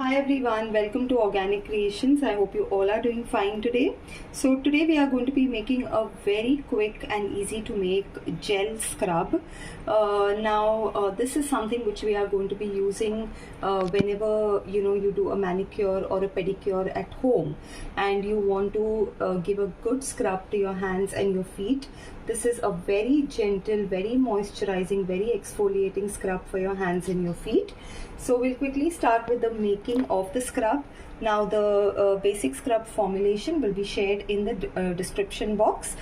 Hi everyone, welcome to Organic Creations. I hope you all are doing fine today. So today we are going to be making a very quick and easy to make gel scrub. This is something which we are going to be using whenever you do a manicure or a pedicure at home and you want to give a good scrub to your hands and your feet. This is a very gentle, very moisturizing, very exfoliating scrub for your hands and your feet. So we'll quickly start with the making of the scrub. Now the basic scrub formulation will be shared in the description box.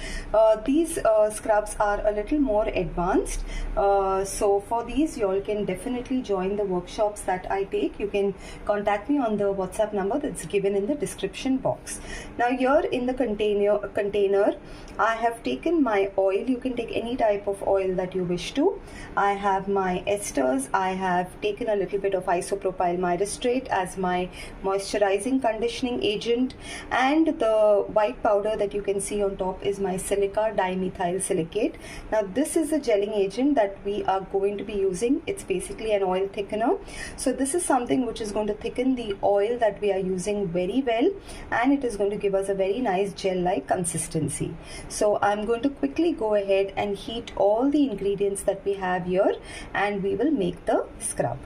These scrubs are a little more advanced. So for these you all can definitely join the workshops that I take. You can contact me on the WhatsApp number that's given in the description box. Now here in the container I have taken my oil. You can take any type of oil that you wish to. I have my esters. I have taken a little bit of isopropyl myristrate as my moisturizing conditioning agent, and the white powder that you can see on top is my silica dimethyl silicate. Now this is a gelling agent that we are going to be using. It's basically an oil thickener. So this is something which is going to thicken the oil that we are using very well, and it is going to give us a very nice gel-like consistency. So I'm going to quickly go ahead and heat all the ingredients that we have here and we will make the scrub.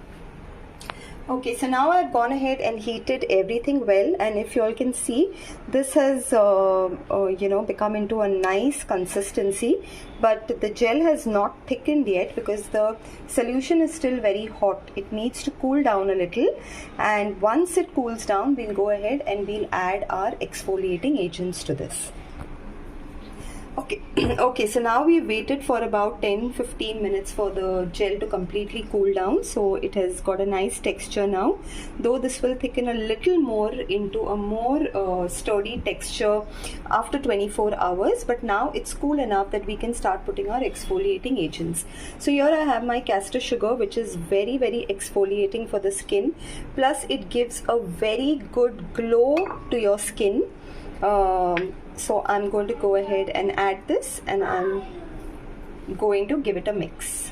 Okay, so now I've gone ahead and heated everything well, and if you all can see, this has become into a nice consistency, but the gel has not thickened yet because the solution is still very hot. It needs to cool down a little, and once it cools down we'll go ahead and we'll add our exfoliating agents to this. Okay, so now we waited for about 10-15 minutes for the gel to completely cool down. So it has got a nice texture now, though this will thicken a little more into a more sturdy texture after 24 hours, but now it's cool enough that we can start putting our exfoliating agents. So here I have my castor sugar, which is very exfoliating for the skin, plus it gives a very good glow to your skin. So I'm going to go ahead and add this, and I'm going to give it a mix.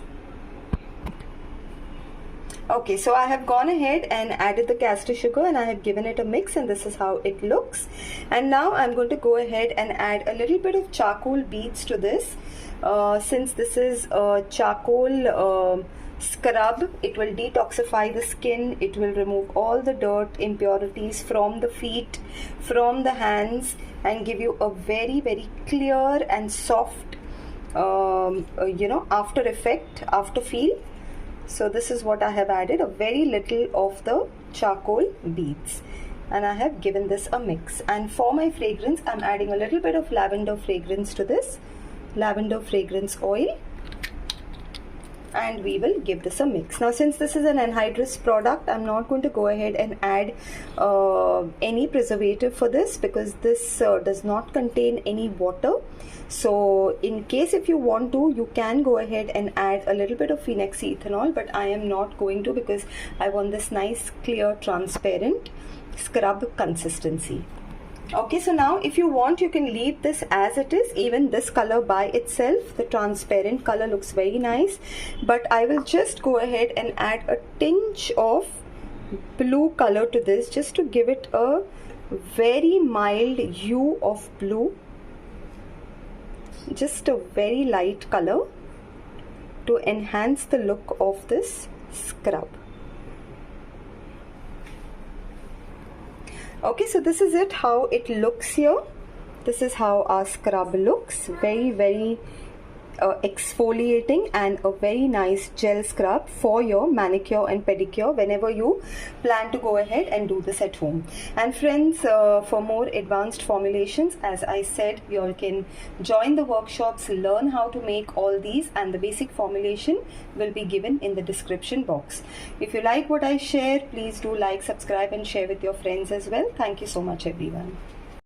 Okay, so I have gone ahead and added the castor sugar and I have given it a mix, and this is how it looks. And now I'm going to go ahead and add a little bit of charcoal beads to this. Since this is a charcoal scrub, it will detoxify the skin, it will remove all the dirt, impurities from the feet, from the hands, and give you a very clear and soft after effect, after feel. So this is what I have added, a very little of the charcoal beads, and I have given this a mix. And for my fragrance, I'm adding a little bit of lavender fragrance to this, lavender fragrance oil, and we will give this a mix. Now since this is an anhydrous product, I'm not going to go ahead and add any preservative for this because this does not contain any water. So in case if you want to, you can go ahead and add a little bit of phenoxyethanol, but I am not going to because I want this nice clear transparent scrub consistency. Okay, so now if you want, you can leave this as it is. Even this color by itself, the transparent color, looks very nice, but I will just go ahead and add a tinge of blue color to this, just to give it a very mild hue of blue, just a very light color to enhance the look of this scrub. Okay, so this is it, how it looks here. This is how our scrub looks, very exfoliating, and a very nice gel scrub for your manicure and pedicure whenever you plan to go ahead and do this at home. And friends, for more advanced formulations, as I said, you all can join the workshops, learn how to make all these, and the basic formulation will be given in the description box. If you like what I share, please do like, subscribe and share with your friends as well. Thank you so much everyone.